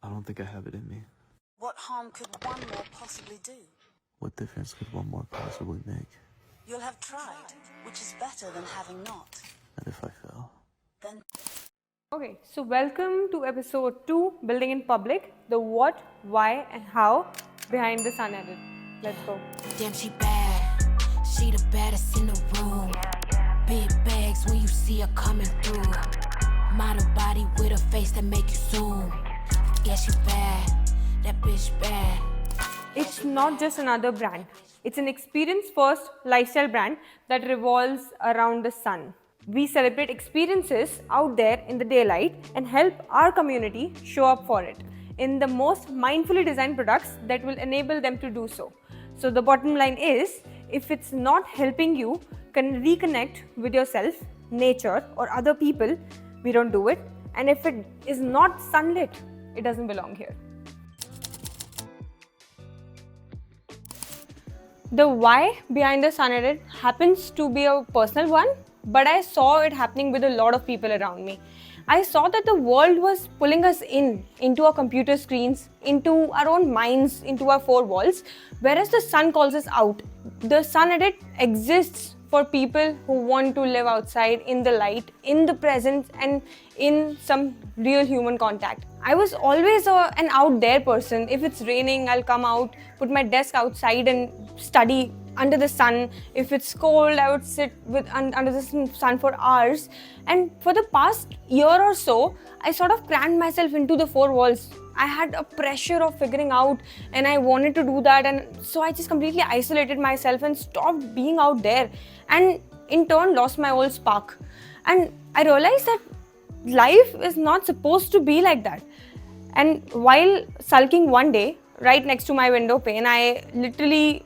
I don't think I have it in me. What harm could one more possibly do? What difference could one more possibly make? You'll have tried, which is better than having not. And if I fail? Then Okay, so welcome to episode 2, Building in Public, the what, why and how behind the sun edit. Let's go. Damn, she bad. She the baddest in the room. Big bags when you see her coming through. Model body with a face that make you zoom. Yeah, she bad. That bitch bad. It's not just another brand. It's an experience-first lifestyle brand that revolves around the sun. We celebrate experiences out there in the daylight and help our community show up for it in the most mindfully designed products that will enable them to do so. So the bottom line is, if it's not helping you reconnect with yourself, nature or other people, we don't do it. And if it is not sunlit, it doesn't belong here. The why behind the sun edit happens to be a personal one, but I saw it happening with a lot of people around me. I saw that the world was pulling us into our computer screens, into our own minds, into our four walls, whereas the sun calls us out. The sun edit exists for people who want to live outside in the light, in the presence and in some real human contact. I was always an out there person. If it's raining, I'll come out, put my desk outside and study under the sun. If it's cold, I would sit under the sun for hours. And for the past year or so, I sort of crammed myself into the four walls. I had a pressure of figuring out and I wanted to do that, and so I just completely isolated myself and stopped being out there, and in turn lost my old spark. And I realized that life is not supposed to be like that. And while sulking one day right next to my window pane, I literally,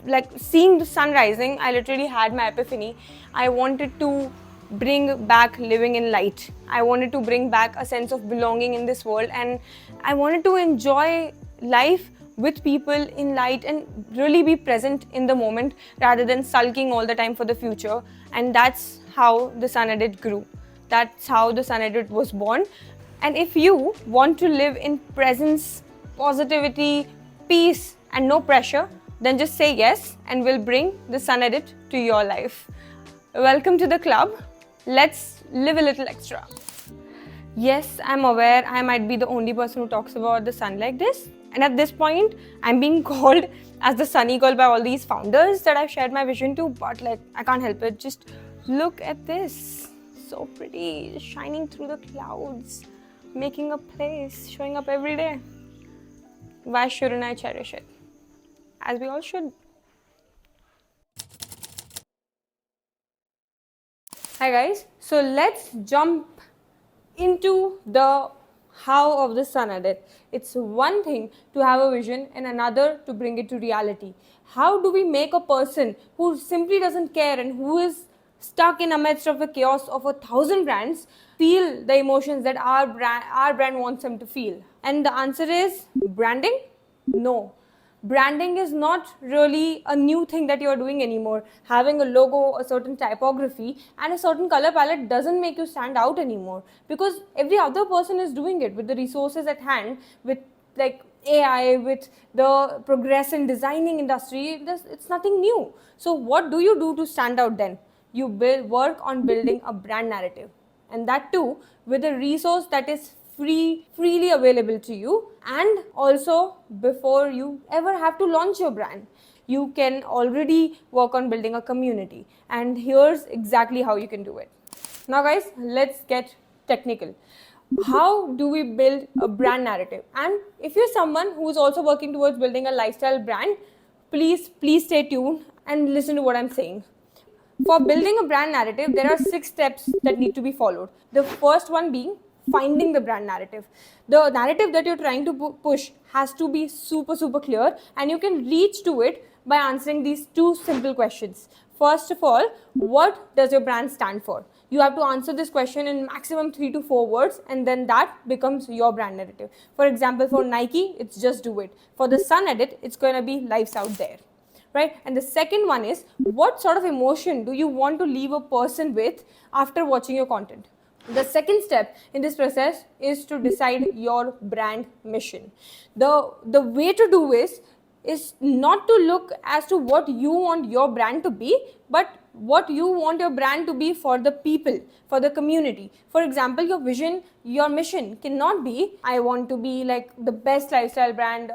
like seeing the sun rising, I literally had my epiphany. I wanted to bring back living in light. I wanted to bring back a sense of belonging in this world, and I wanted to enjoy life with people in light and really be present in the moment rather than sulking all the time for the future. And that's how the Sun Edit grew. That's how the Sun Edit was born. And if you want to live in presence, positivity, peace and no pressure, then just say yes and we'll bring the Sun Edit to your life. Welcome to the club. Let's live a little extra. Yes, I'm aware I might be the only person who talks about the sun like this. And at this point, I'm being called as the sunny girl by all these founders that I've shared my vision to, but like, I can't help it. Just look at this. So pretty, shining through the clouds, making a place, showing up every day. Why shouldn't I cherish it? As we all should. Hi guys, so let's jump into the how of the Sun Edit. It's one thing to have a vision and another to bring it to reality. How do we make a person who simply doesn't care and who is stuck in amidst of the chaos of 1,000 brands feel the emotions that our brand wants them to feel? And the answer is branding? No. Branding is not really a new thing that you're doing anymore. Having a logo, a certain typography and a certain color palette doesn't make you stand out anymore, because every other person is doing it with the resources at hand, with like AI, with the progress in designing industry. It's nothing new. So what do you do to stand out then? You work on building a brand narrative, and that too with a resource that is freely available to you. And also, before you ever have to launch your brand, you can already work on building a community, and here's exactly how you can do it. Now guys, let's get technical. How do we build a brand narrative? And if you're someone who is also working towards building a lifestyle brand, please stay tuned and listen to what I'm saying. For building a brand narrative, there are 6 steps that need to be followed. The first one being finding the brand narrative. The narrative that you're trying to push has to be super clear, and you can reach to it by answering these 2 simple questions. First of all, what does your brand stand for? You have to answer this question in maximum 3 to 4 words, and then that becomes your brand narrative. For example, for Nike, it's just do it. For the Sun Edit, it's going to be life's out there. Right? And the second one is, what sort of emotion do you want to leave a person with after watching your content? The second step in this process is to decide your brand mission. The way to do is not to look as to what you want your brand to be, but what you want your brand to be for the people, for the community. For example, your vision, your mission cannot be, I want to be like the best lifestyle brand.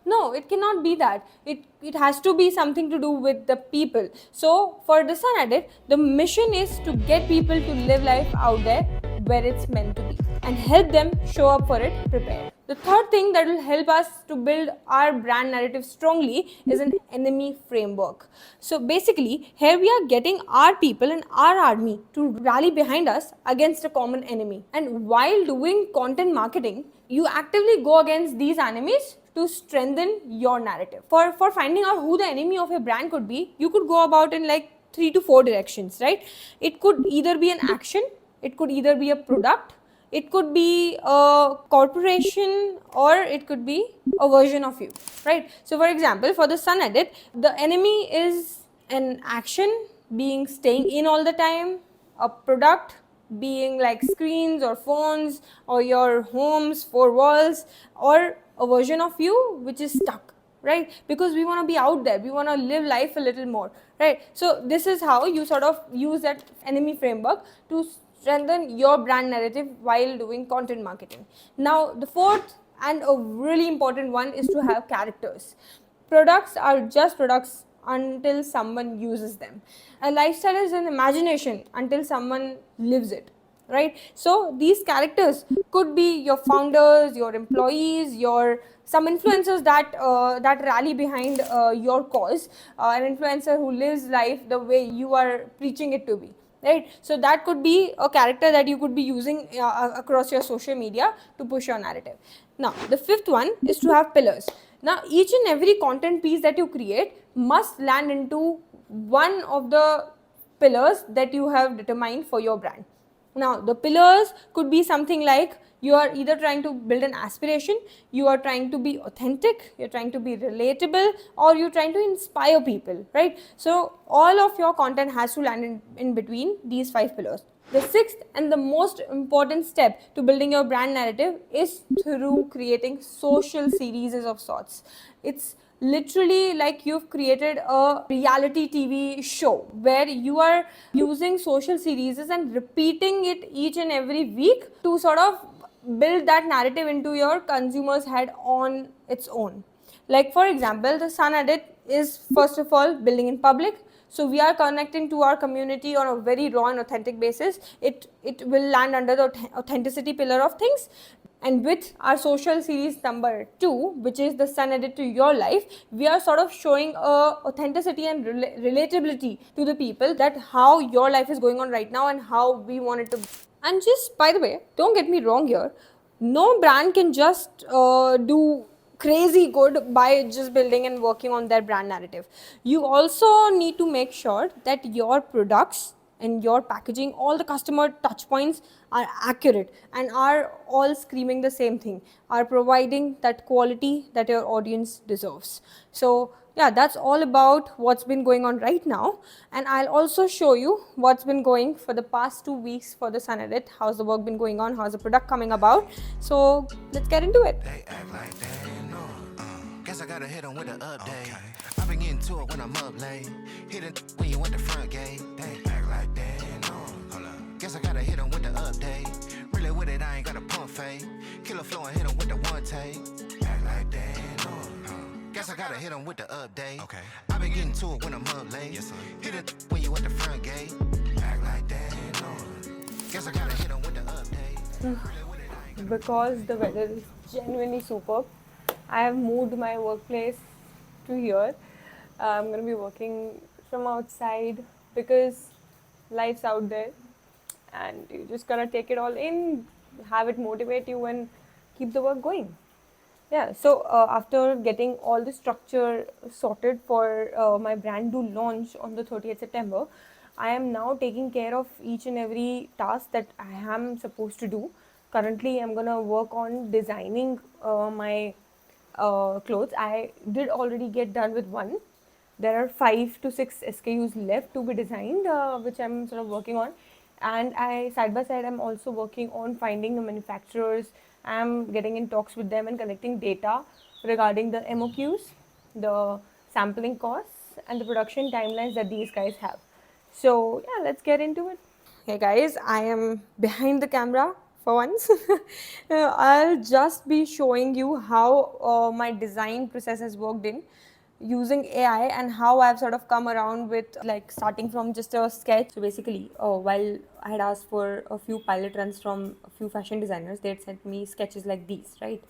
No, it cannot be that. It has to be something to do with the people. So for the Sun Edit, the mission is to get people to live life out there where it's meant to be and help them show up for it prepared. The third thing that will help us to build our brand narrative strongly is an enemy framework. So basically, here we are getting our people and our army to rally behind us against a common enemy. And while doing content marketing, you actively go against these enemies to strengthen your narrative. For finding out who the enemy of your brand could be, you could go about in like 3 to 4 directions, right? It could either be an action, it could either be a product, it could be a corporation, or it could be a version of you, right? So for example, for the Sun Edit, the enemy is an action, being staying in all the time, a product being like screens or phones or your home's four walls, or a version of you which is stuck, right? Because we want to be out there, we want to live life a little more, right? So this is how you sort of use that enemy framework to strengthen your brand narrative while doing content marketing. Now the fourth and a really important one is to have characters. Products are just products until someone uses them. A lifestyle is an imagination until someone lives it, right? So these characters could be your founders, your employees, your some influencers that rally behind your cause, an influencer who lives life the way you are preaching it to be, right? So that could be a character that you could be using across your social media to push your narrative. Now the fifth one is to have pillars. Now each and every content piece that you create must land into one of the pillars that you have determined for your brand. Now the pillars could be something like you are either trying to build an aspiration, you are trying to be authentic, you're trying to be relatable, or you're trying to inspire people, right? So all of your content has to land in between these 5 pillars. The sixth and the most important step to building your brand narrative is through creating social series of sorts. It's literally like you've created a reality TV show where you are using social series and repeating it each and every week to sort of build that narrative into your consumer's head on its own. Like for example, the Sun Edit is first of all building in public. So we are connecting to our community on a very raw and authentic basis. It will land under the authenticity pillar of things. And with our social series number 2, which is the Sun Edit to your life, we are sort of showing authenticity and relatability to the people, that how your life is going on right now and how we want it to be. And just by the way, don't get me wrong here, no brand can just do crazy good by just building and working on their brand narrative. You also need to make sure that your products and your packaging, all the customer touch points are accurate and are all screaming the same thing, are providing that quality that your audience deserves. So yeah, that's all about what's been going on right now, and I'll also show you what's been going for the past 2 weeks for the Sun Edit. How's the work been going on, how's the product coming about. So let's get into it. They act like they ain't know. Guess I gotta hit them with an update. I've been getting to it when I'm up late. Hit it when you went the front gate. They act like they ain't know. Hold up. Guess I gotta hit them with the update. Really with it, I ain't got a pump fake. Killer flow and hit them with the one take. Act like they ain't know. Guess I gotta hit them with the update. I've been getting to it when I'm up late. Yes, sir. Hit it when you at the front gate. Act like they ain't know. Guess I gotta hit them with the update. Because the weather is genuinely superb, I have moved my workplace to here. I'm going to be working from outside because life's out there and you just gotta take it all in, have it motivate you and keep the work going. Yeah, so after getting all the structure sorted for my brand new launch on the 30th September, I am now taking care of each and every task that I am supposed to do. Currently, I'm gonna work on designing my clothes. I did already get done with one. There are 5 to 6 SKUs left to be designed, which I'm sort of working on. And I, side by side, I'm also working on finding the manufacturers. I'm getting in talks with them and collecting data regarding the MOQs, the sampling costs, and the production timelines that these guys have. So yeah, let's get into it. Hey guys, I am behind the camera for once. I'll just be showing you how my design process has worked in using AI and how I've sort of come around with like starting from just a sketch. So basically, while I had asked for a few pilot runs from a few fashion designers, they had sent me sketches like these, right?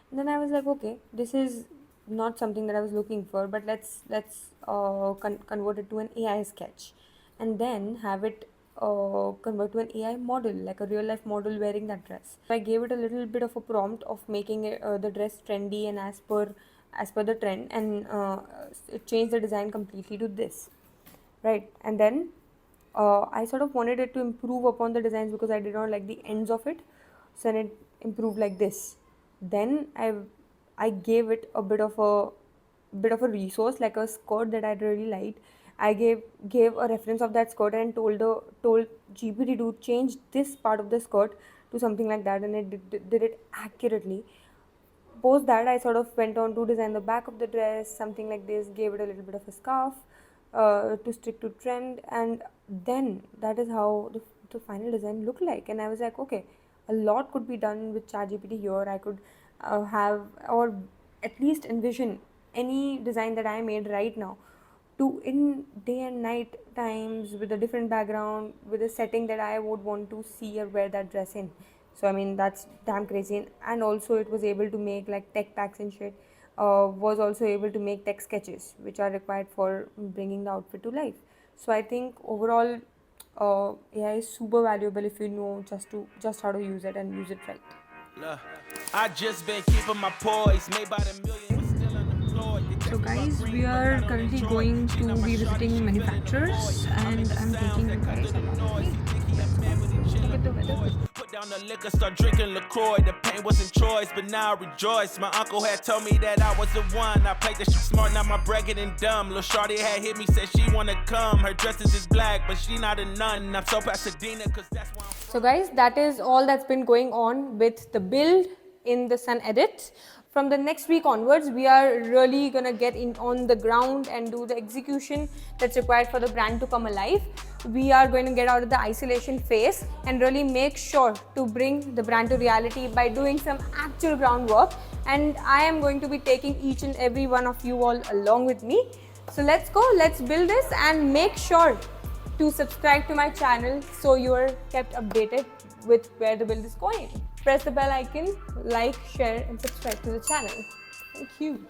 And then I was like, okay, this is not something that I was looking for, but let's convert it to an AI sketch, and then have it convert to an AI model, like a real life model wearing that dress. So I gave it a little bit of a prompt of making it, the dress trendy and as per the trend, and it changed the design completely to this, right? And then I sort of wanted it to improve upon the designs because I did not like the ends of it, so then it improved like this. Then I gave it a bit of a resource like a skirt that I really liked. I gave a reference of that skirt and told GPT to change this part of the skirt to something like that, and it did it accurately. Post that, I sort of went on to design the back of the dress, something like this, gave it a little bit of a scarf to stick to trend, and then that is how the final design looked like. And I was like, okay, a lot could be done with ChatGPT here. I could have, or at least envision any design that I made right now to in day and night times with a different background, with a setting that I would want to see or wear that dress in. So I mean that's damn crazy. And also it was able to make like tech packs and shit. Was also able to make tech sketches which are required for bringing the outfit to life. So I think overall AI is super valuable if you know just how to use it and use it right. Look, I just been keeping my poise, made by the million, but still unemployed. So guys, we are currently going to be visiting manufacturers, and I'm taking you guys along with me. Look at the weather. Put down the liquor, start drinking LaCroix. The pain wasn't choice, but now I rejoice. My uncle had told me that I was the one. I played the shit smart, now my bragging and dumb. Lil' shorty had hit me, said she wanna come. Her dress is just black, but she not a nun. I'm so Pasadena, cause that's why I'm. So guys, that is all that's been going on with the build in the Sun Edit. From the next week onwards, we are really gonna get in on the ground and do the execution that's required for the brand to come alive. We are going to get out of the isolation phase and really make sure to bring the brand to reality by doing some actual groundwork. And I am going to be taking each and every one of you all along with me. So let's go, let's build this, and make sure to subscribe to my channel so you're kept updated with where the build is going. Press the bell icon, like, share and subscribe to the channel. Thank you.